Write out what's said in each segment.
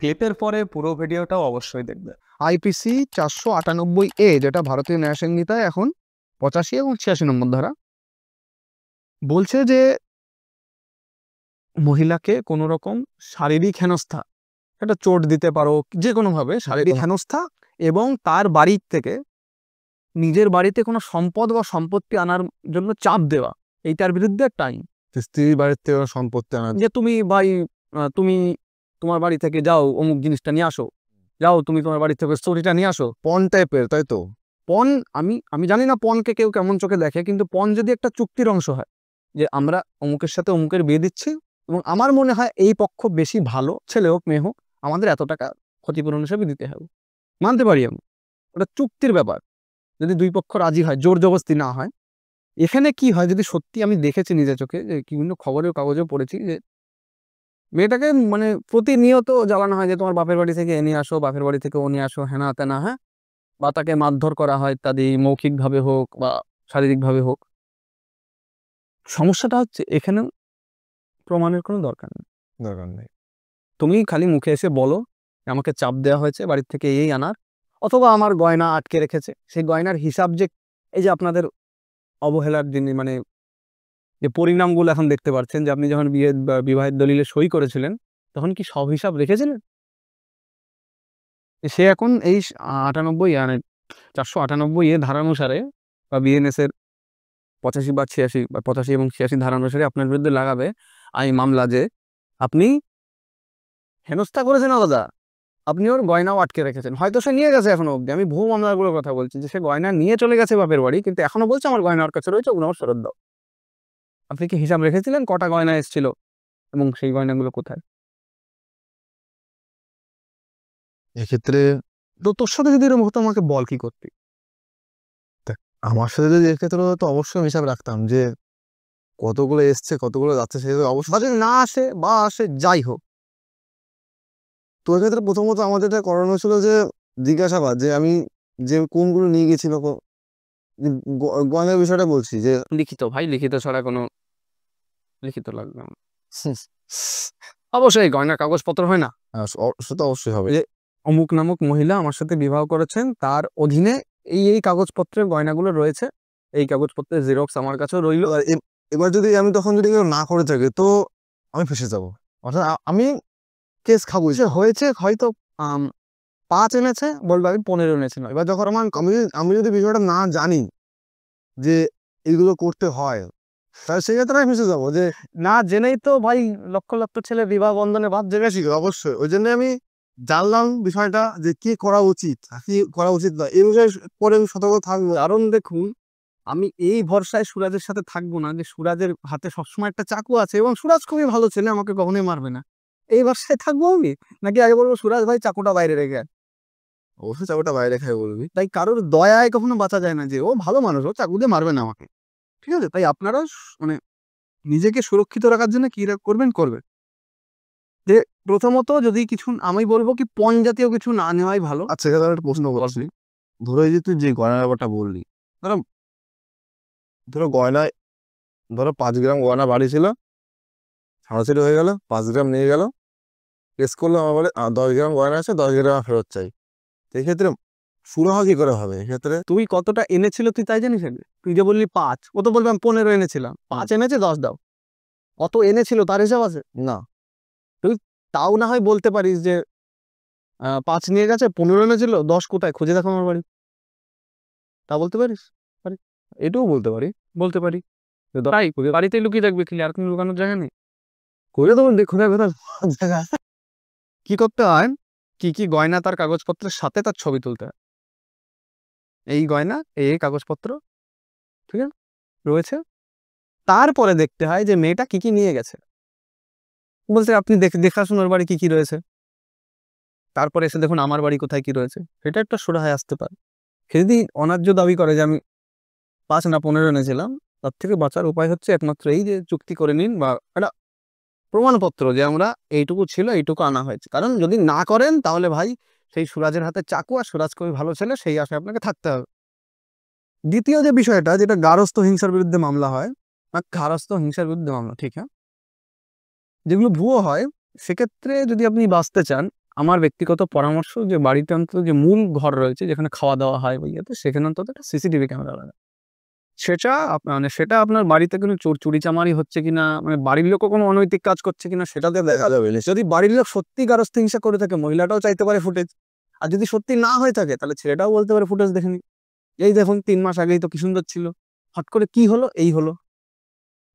ক্লিপের পরে পুরো ভিডিওটাও অবশ্যই দেখবে। আইপিসি 498A, যেটা ভারতীয় ন্যায় সংহিতায় এখন 85 এবং 86 নম্বর ধারা, বলছে যে মহিলাকে কোনো রকম শারীরিক হেনস্থা, এটা চোট দিতে পারো যে কোনোভাবে শারীরিক হেনস্থা, এবং তার বাড়ির থেকে নিজের বাড়িতে কোনো সম্পদ বা সম্পত্তি আনার জন্য চাপ দেওয়া, এইটার বিরুদ্ধে একটা আইন। স্ত্রীর বাড়ির থেকে সম্পত্তি আনা, যে তুমি ভাই তুমি তোমার বাড়ি থেকে যাও অমুক জিনিসটা নিয়ে আসো, যাও তুমি তোমার বাড়ি থেকে স্টোরিটা নিয়ে আসো। পণ টাইপের, তাই তো? পণ, আমি জানি না পণকে কেউ কেমন চোখে দেখে, কিন্তু পণ যদি একটা চুক্তির অংশ হয় যে আমরা অমুকের সাথে অমুকের বিয়ে দিচ্ছি এবং আমার মনে হয় এই পক্ষ বেশি ভালো, ছেলে হোক মেয়ে হোক, আমাদের এত টাকা ক্ষতিপূরণ হিসেবে দিতে হবে, মানতে পারি আমি, ওটা চুক্তির ব্যাপার। যদি দুই পক্ষ রাজি হয়, জোর জবরদস্তি না হয়। এখানে কি হয়, যদি সত্যি আমি দেখেছি নিজের চোখে, যে বিভিন্ন খবরের কাগজেও পড়েছি, যে মেয়েটাকে মানে প্রতিনিয়ত জ্বালানো হয় যে তোমার বাপের বাড়ি থেকে এ নিয়ে আসো, বাপের বাড়ি থেকে ও নিয়ে আসো, হেনা তেনা, হ্যাঁ, বা তাকে মারধর করা হয় ইত্যাদি, মৌখিকভাবে হোক বা শারীরিকভাবে হোক। সমস্যাটা হচ্ছে এখানে প্রমাণের কোনো দরকার নেই। তুমি খালি মুখে এসে বলো আমাকে চাপ দেওয়া হয়েছে বাড়ির থেকে এই আনার, অথবা আমার গয়না আটকে রেখেছে, সেই গয়নার হিসাব যে এই যে আপনাদের অবহেলার দিন মানে যে পরিণামগুলো এখন দেখতে পাচ্ছেন, যে আপনি যখন বিবাহের দলিলে সই করেছিলেন তখন কি সব হিসাব রেখেছিলেন? সে এখন এই 498 ধারা অনুসারে বা বিএনএস এর 85 বা 86 বা 85 এবং 86 ধারা অনুসারে আপনার বিরুদ্ধে লাগাবে মামলা, যে আপনি হেনস্থা করেছেন আলাদা, আপনি ওর গয়নাও আটকে রেখেছেন। হয়তো সে নিয়ে গেছে এখনো অব্দি, আমি ভুয়ো মামলাগুলোর কথা বলছি, যে সে গয়না নিয়ে চলে গেছে বাপের বাড়ি, কিন্তু এখনো বলছে আমার গয়না ওর কাছে রয়েছে, ওগুলো আমার ফেরত দাও। আপনি কি হিসাব রেখেছিলেন কটা গয়না এসেছিল এবং সেই গয়নাগুলো কোথায়? এক্ষেত্রে তো তোর সাথে যদি এরকম হতো আমাকে বল কি করতি। আমার সাথে যদি এক্ষেত্রে তো অবশ্যই আমি হিসাব রাখতাম যে কতগুলো এসছে কতগুলো যাচ্ছে, সেই অবশ্যই। যদি না আসে বা আসে যাই হোক, তো এক্ষেত্রে প্রথমত আমাদের এটা করানো ছিল যে জিজ্ঞাসাবাদ, যে আমি যে কোনগুলো নিয়ে গেছি বা গয়নার বিষয়টা বলছি, যে লিখিত, ভাই লিখিত ছাড়া কোনো লিখিত লাগবে না। অবশ্যই গয়নার কাগজপত্র হয় না, সেটা অবশ্যই হবে, যে অমুক নামক মহিলা আমার সাথে বিবাহ করেছেন, তার অধীনে এই কাগজপত্রের গয়নাগুলো রয়েছে, এই কাগজপত্রের জেরক্স আমার কাছেও রইল। এবার যদি আমি তখন যদি না করে থাকি তো আমি ফেসে যাবো, অর্থাৎ আমি কেস খাবো। হয়েছে হয়তো 5 এনেছে, বলবে আমি 15 এনেছিলাম। এবার যখন আমি যদি বিষয়টা না জানি যে এগুলো করতে হয়, তাহলে সেক্ষেত্রে আমি ফেসে যাবো। যে না জেনেই তো ভাই লক্ষ লক্ষ ছেলে বিবাহ বন্ধনে বাদ জেনেছি অবশ্যই, ওই জন্য আমি জানলাম বিষয়টা যে কি করা উচিত কি করা উচিত না, এই বিষয়ে পরে সতর্ক থাকবো। কারণ দেখুন, আমি এই ভরসায় সুরাজের সাথে থাকবো না যে সুরাজের হাতে সবসময় একটা চাকু আছে এবং সুরাজ খুবই ভালো ছেলে, আমাকে কখনোই মারবে না, এই ভরসায় থাকবো আমি, নাকি আগে বলবো সুরাজ ভাই চাকুটা বাইরে রেখে। অবশ্যই চাকুটা বাইরে খাই বলবি। তাই কারোর দয়ায় কখনো বাঁচা যায় না, যে ও ভালো মানুষ, ও চাকু দিয়ে মারবে না আমাকে, ঠিক আছে? তাই আপনারা মানে নিজেকে সুরক্ষিত রাখার জন্য কি করবেন যে প্রথমত যদি কিছু, আমি বলবো কি পণ জাতীয় কিছু না নেওয়াই ভালো। আচ্ছা, এখানে একটা প্রশ্ন করছি, ধরো এই যে তুই যে গয়নার ব্যাপারটা বললি, ধরো গয়নায় 5 গ্রাম গয়না বাড়ি ছিল, ছাড়াছাড়ি হয়ে গেল, 5 গ্রাম নিয়ে গেল, কেস করলো, আমার বলে 10 গ্রাম গয়না আছে, 10 গ্রাম ফেরত চাই। এক্ষেত্রে সুরাহা কি করে হবে? এক্ষেত্রে তুই কতটা এনেছিল তুই তাই জানিস? তুই যে বললি 5, ও তো বলবি আমি 15 এনেছিলাম, 5 এনেছে 10 দাও, কত এনেছিল তার হিসাব আছে না। তুই তাও না হয় বলতে পারিস যে 5 নিয়ে গেছে, 15 এনেছিল, 10 কোথায় খুঁজে দেখো আমার বাড়ি, তা বলতে পারিস? এটাও বলতে পারি। তাই বাড়িতে লুকিয়ে থাকবে, কি আর কোনো লুকানোর জায়গা নেই? করে দেবো খোঁজা কথা জায়গা। কি করতে হয়, কি কি গয়না তার কাগজপত্রের সাথে তার ছবি তুলতে হয়, এই গয়না এই কাগজপত্র ঠিক আছে রয়েছে, তারপরে দেখতে হয় যে মেয়েটা কি কি নিয়ে গেছে। বলছে আপনি দেখাশুন ওর বাড়ি কি কি রয়েছে, তারপরে এসে দেখুন আমার বাড়ি কোথায় কি রয়েছে, সেটা একটা সুরাহায় আসতে পারে। সে যদি অন্যায্য দাবি করে যে আমি 5 না 15 এনেছিলাম, তার থেকে বাঁচার উপায় হচ্ছে একমাত্র এই যে চুক্তি করে নিন বা একটা প্রমাণপত্র যে আমরা এইটুকু ছিল এইটুকু আনা হয়েছে। কারণ যদি না করেন তাহলে ভাই সেই সুরাজের হাতে চাকু, আর সুরাজ খুবই ভালো ছেলে, সেই আশায় আপনাকে থাকতে হবে। দ্বিতীয় যে বিষয়টা, যেটা গার্হস্থ্য হিংসার বিরুদ্ধে মামলা হয়, গার্হস্থ্য হিংসার বিরুদ্ধে মামলা, ঠিক হ্যাঁ, যেগুলো ভুয়ো হয়, সেক্ষেত্রে যদি আপনি বাঁচতে চান, আমার ব্যক্তিগত পরামর্শ যে বাড়িতে অন্তত যে মূল ঘর রয়েছে যেখানে খাওয়া দাওয়া হয় বা ইয়েতে, সেখানে অন্তত একটা সিসিটিভি ক্যামেরা লাগা। মানে সেটা আপনার বাড়িতে কোনো চুরি চামারি হচ্ছে কিনা, মানে বাড়ির লোকও কোনো অনৈতিক কাজ করছে কিনা সেটাতে দেখা যাবে। যদি বাড়ির লোক সত্যি গারস্থ হিংসা করে থাকে, মহিলাটাও চাইতে পারে ফুটেজ। আর যদি সত্যি না হয়ে থাকে তাহলে ছেলেটাও বলতে পারে ফুটেজ দেখে নি, এই দেখুন 3 মাস আগেই তো কি সুন্দর ছিল, হট করে কি হলো, এই হলো।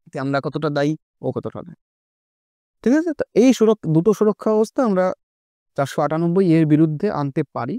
এতে আমরা কতটা দায়ী, ও কতটা দায়ী। ঠিক আছে, তো এই দুটো সুরক্ষা ব্যবস্থা আমরা 498 এর বিরুদ্ধে আনতে পারি।